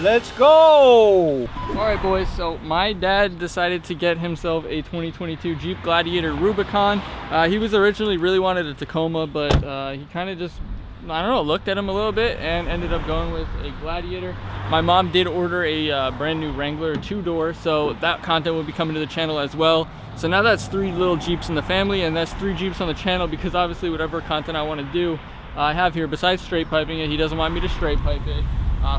Let's go! Alright boys, so my dad decided to get himself a 2022 Jeep Gladiator Rubicon. He was originally really wanted a Tacoma, but he kind of just, I don't know, looked at him a little bit and ended up going with a Gladiator. My mom did order a brand new Wrangler 2-door, so that content will be coming to the channel as well. So now that's 3 little Jeeps in the family, and that's 3 Jeeps on the channel, because obviously whatever content I want to do, I have here, besides straight piping it, he doesn't want me to straight pipe it.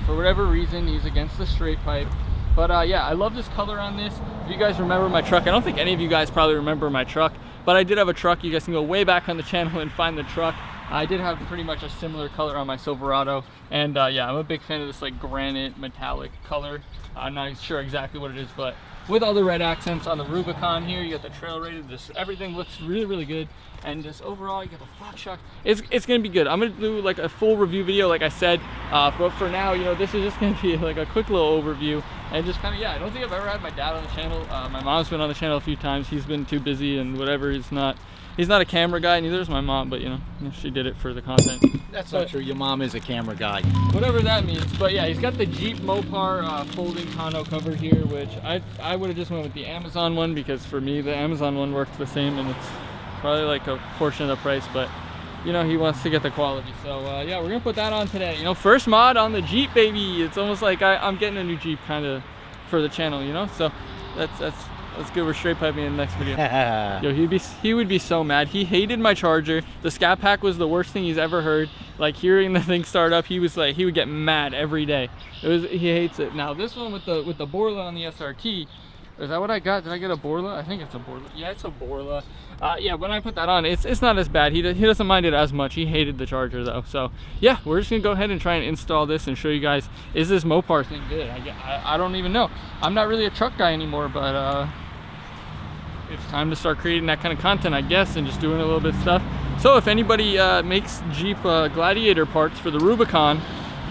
For whatever reason, he's against the straight pipe. But yeah, I love this color on this. If you guys remember my truck, I don't think any of you guys probably remember my truck, but I did have a truck. You guys can go way back on the channel and find the truck. I did have pretty much a similar color on my Silverado, and yeah, I'm a big fan of this like granite metallic color. I'm not sure exactly what it is, but with all the red accents on the Rubicon here, you got the trail rated, everything looks really good, and just overall you got the Fox shock. It's gonna be good. I'm gonna do like a full review video like I said, but for now, you know, this is just gonna be like a quick little overview, and just kind of, yeah, I don't think I've ever had my dad on the channel. My mom's been on the channel a few times. He's been too busy and whatever. He's not a camera guy, neither is my mom, but you know, she did it for the content. That's not true. Your mom is a camera guy. Whatever that means. But yeah, he's got the Jeep Mopar folding tonneau cover here, which I would have just went with the Amazon one, because for me the Amazon one works the same, and it's probably like a portion of the price, but you know, he wants to get the quality. So yeah, we're gonna put that on today. You know, first mod on the Jeep, baby. It's almost like I'm getting a new Jeep kind of for the channel, you know. So that's good. We're straight piping in the next video. Yo, he would be so mad. He hated my charger. The Scat pack was the worst thing he's ever heard. Like, hearing the thing start up, he would get mad every day. He hates it. Now this one with the Borla on the SRT, is that what I got? Did I get a Borla? I think it's a Borla. Yeah, it's a Borla. Yeah, when I put that on, it's not as bad. He doesn't mind it as much. He hated the charger though. So yeah, we're just gonna go ahead and try and install this and show you guys, is this Mopar thing good? I don't even know. I'm not really a truck guy anymore, but it's time to start creating that kind of content, I guess, and just doing a little bit of stuff. So if anybody makes Jeep Gladiator parts for the Rubicon,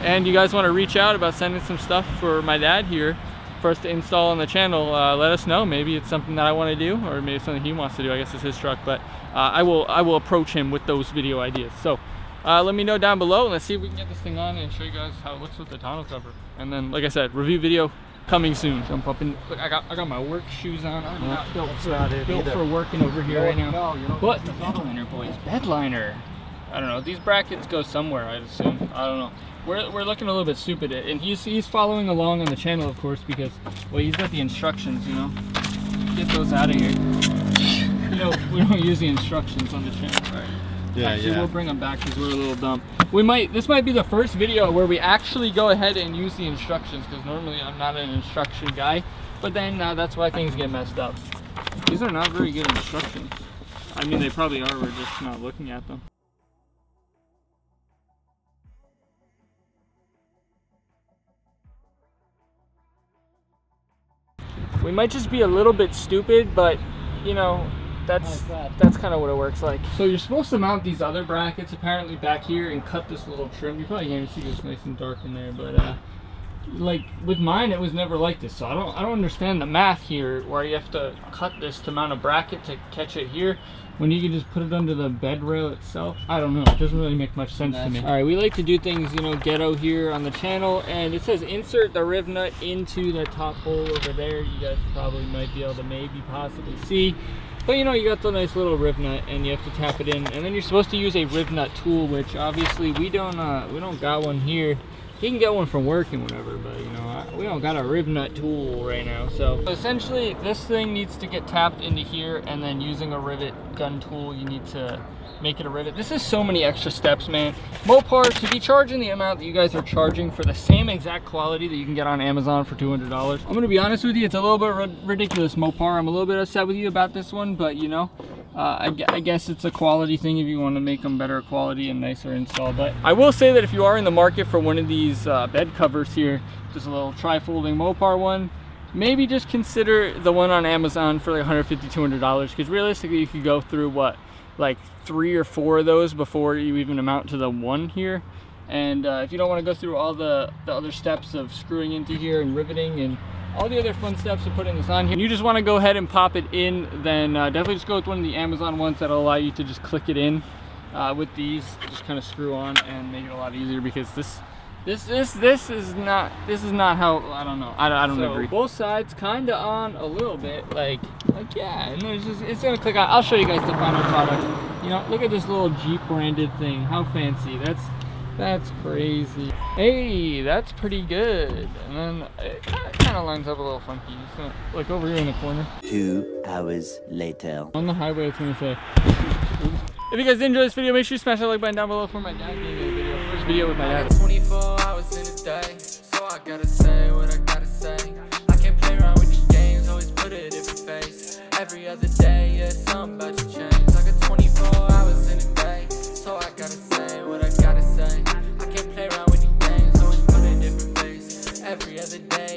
and you guys want to reach out about sending some stuff for my dad here for us to install on the channel, let us know. Maybe it's something that I want to do, or maybe it's something he wants to do. I guess it's his truck, but I will approach him with those video ideas. So let me know down below, and let's see if we can get this thing on and show you guys how it looks with the tonneau cover. And then, like I said, review video coming soon. Jump up in. Look, I got my work shoes on. I'm not built for working over here right now. But the bedliner, boys, bedliner. I don't know. These brackets go somewhere, I'd assume. I don't know. We're looking a little bit stupid, and he's following along on the channel, of course, because, well, he's got the instructions. You know, get those out of here. You know, we don't use the instructions on the channel, right? Yeah, actually, we'll bring them back because we're a little dumb. This might be the first video where we actually go ahead and use the instructions, because normally I'm not an instruction guy, but then that's why things get messed up. These are not very good instructions. I mean, they probably are, we're just not looking at them. We might just be a little bit stupid, but you know, that's kind of what it works like. So you're supposed to mount these other brackets apparently back here and cut this little trim. You probably can't even see this nice and dark in there, but like with mine, it was never like this. So I don't understand the math here, where you have to cut this to mount a bracket to catch it here, when you can just put it under the bed rail itself. I don't know. It doesn't really make much sense to me. All right, we like to do things, you know, ghetto here on the channel, and it says insert the riv nut into the top hole over there. You guys probably might be able to possibly see. But you know, you got the nice little riv nut, and you have to tap it in, and then you're supposed to use a riv nut tool, which obviously we don't got one here. You can get one from work and whatever, but you know, we don't got a riv nut tool right now. So essentially, this thing needs to get tapped into here, and then using a rivet gun tool, you need to make it a rivet. This is so many extra steps, man. Mopar, to be charging the amount that you guys are charging for the same exact quality that you can get on Amazon for $200. I'm gonna be honest with you, it's a little bit ridiculous, Mopar. I'm a little bit upset with you about this one, but you know, I guess it's a quality thing if you want to make them better quality and nicer install. But I will say that if you are in the market for one of these bed covers here, just a little tri-folding Mopar one, maybe just consider the one on Amazon for like $150, $200, because realistically you could go through what, like 3 or 4 of those before you even amount to the one here. And if you don't want to go through all the other steps of screwing into here and riveting and all the other fun steps of putting this on here, and you just want to go ahead and pop it in, then definitely just go with one of the Amazon ones that'll allow you to just click it in. With these, just kind of screw on and make it a lot easier, because this This is not how, I don't know. I don't agree. Both sides kind of on a little bit, like yeah, and it's gonna click on. I'll show you guys the final product. You know, look at this little Jeep branded thing. How fancy. That's crazy. Hey, that's pretty good. And then it kind of lines up a little funky. So, like over here in the corner. 2 hours later. On the highway, it's gonna say. If you guys did enjoy this video, make sure you smash that like button down below for my dad being in the video. First video with my dad. 24 hours in a day, so I gotta say what I gotta say. I can't play around with these games, always put a different face. Every other day, yeah, something about to change. I got 24 hours in a day, so I gotta say what I gotta say. I can't play around with these games, always put a different face. Every other day.